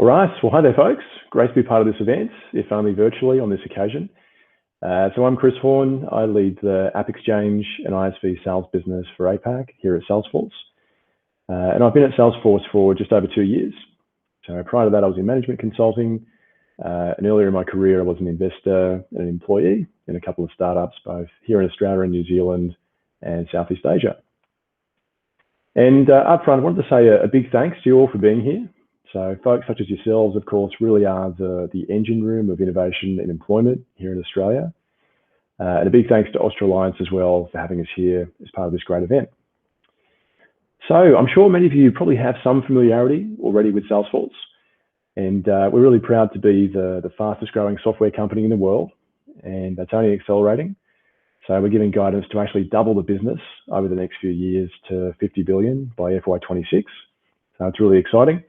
All right, well, hi there, folks. Great to be part of this event, if only virtually on this occasion. So I'm Chris Horn. I lead the App Exchange and ISV sales business for APAC here at Salesforce. And I've been at Salesforce for just over 2 years. So prior to that, I was in management consulting. And earlier in my career, I was an investor and an employee in a couple of startups, both here in Australia and New Zealand and Southeast Asia. And up front, I wanted to say a big thanks to you all for being here. So folks such as yourselves, of course, really are the engine room of innovation and employment here in Australia. And a big thanks to Australliance as well for having us here as part of this great event. So I'm sure many of you probably have some familiarity already with Salesforce. And we're really proud to be the fastest growing software company in the world. And that's only accelerating. So we're giving guidance to actually double the business over the next few years to 50 billion by FY26. So it's really exciting.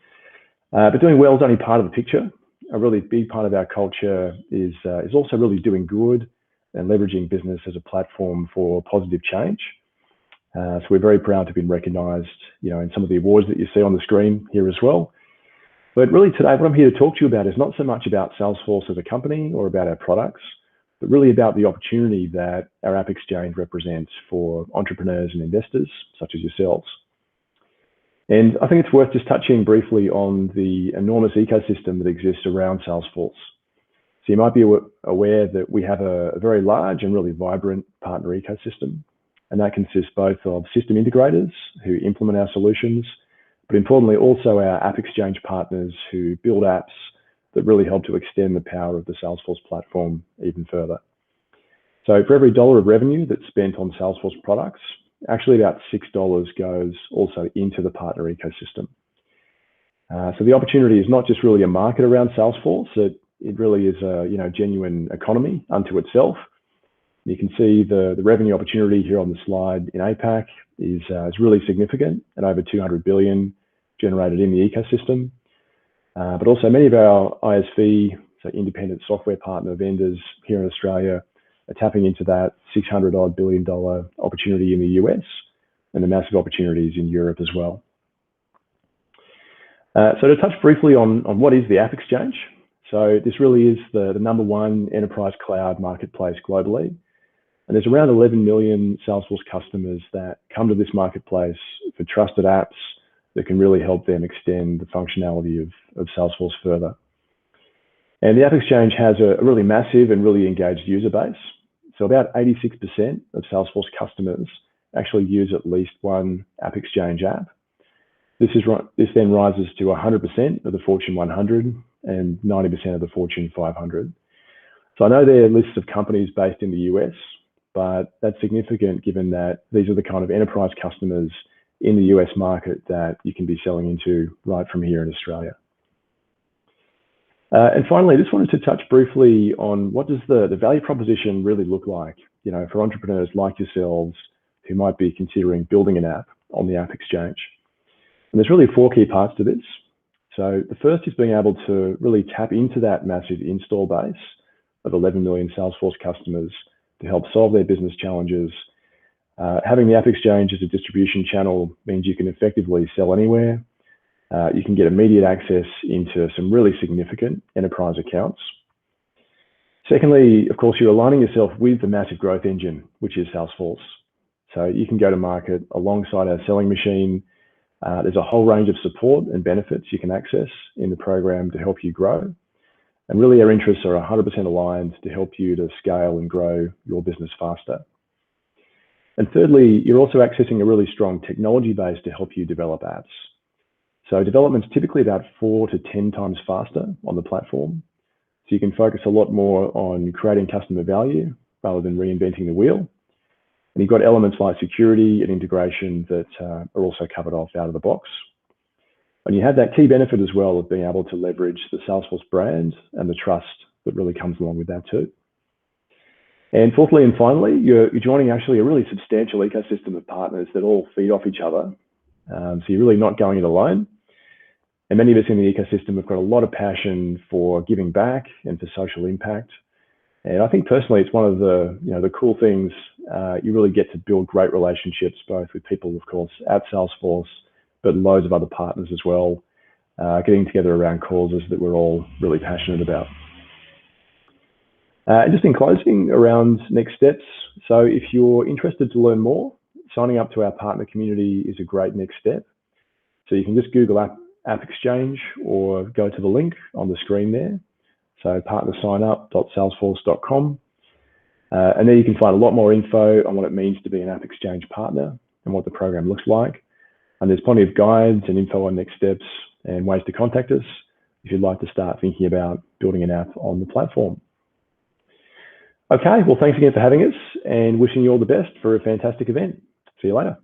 But doing well is only part of the picture. A really big part of our culture is also really doing good and leveraging business as a platform for positive change. So we're very proud to have been recognised, in some of the awards that you see on the screen here as well. But really today, what I'm here to talk to you about is not so much about Salesforce as a company or about our products, but really about the opportunity that our App Exchange represents for entrepreneurs and investors such as yourselves. And I think it's worth just touching briefly on the enormous ecosystem that exists around Salesforce. So you might be aware that we have a very large and really vibrant partner ecosystem, and that consists both of system integrators who implement our solutions, but importantly also our App Exchange partners who build apps that really help to extend the power of the Salesforce platform even further. So for every $1 of revenue that's spent on Salesforce products, actually about $6 goes also into the partner ecosystem. So the opportunity is not just really a market around Salesforce, it really is a genuine economy unto itself. You can see the revenue opportunity here on the slide in APAC is really significant at over 200 billion generated in the ecosystem. But also many of our ISV, so independent software partner vendors here in Australia, are tapping into that $600 billion opportunity in the US and the massive opportunities in Europe as well. So to touch briefly on what is the App Exchange. So this really is the #1 enterprise cloud marketplace globally. And there's around 11 million Salesforce customers that come to this marketplace for trusted apps that can really help them extend the functionality of Salesforce further. And the App Exchange has a really massive and really engaged user base. So about 86% of Salesforce customers actually use at least one App Exchange app. This then rises to 100% of the Fortune 100 and 90% of the Fortune 500. So I know there are lists of companies based in the US, but that's significant given that these are the kind of enterprise customers in the US market that you can be selling into right from here in Australia. And finally, I just wanted to touch briefly on what does the value proposition really look like, for entrepreneurs like yourselves who might be considering building an app on the App Exchange. And there's really 4 key parts to this. So the first is being able to really tap into that massive install base of 11 million Salesforce customers to help solve their business challenges. Having the App Exchange as a distribution channel means you can effectively sell anywhere. You can get immediate access into some really significant enterprise accounts. Secondly, of course, you're aligning yourself with the massive growth engine, which is Salesforce. So you can go to market alongside our selling machine. There's a whole range of support and benefits you can access in the program to help you grow. And really our interests are 100% aligned to help you to scale and grow your business faster. And thirdly, you're also accessing a really strong technology base to help you develop apps. So development's typically about 4 to 10 times faster on the platform. So you can focus a lot more on creating customer value rather than reinventing the wheel. And you've got elements like security and integration that are also covered off out of the box. And you have that key benefit as well of being able to leverage the Salesforce brand and the trust that really comes along with that too. And fourthly and finally, you're joining actually a really substantial ecosystem of partners that all feed off each other. So you're really not going it alone. And many of us in the ecosystem have got a lot of passion for giving back and for social impact. And I think personally, it's one of the cool things. You really get to build great relationships, both with people, of course, at Salesforce, but loads of other partners as well. getting together around causes that we're all really passionate about. And just in closing, around next steps. So if you're interested to learn more, signing up to our partner community is a great next step. So you can just Google App Exchange or go to the link on the screen there. So partnersignup.salesforce.com. And there you can find a lot more info on what it means to be an App Exchange partner and what the program looks like. And there's plenty of guides and info on next steps and ways to contact us if you'd like to start thinking about building an app on the platform. Okay, well, thanks again for having us and wishing you all the best for a fantastic event. See you later.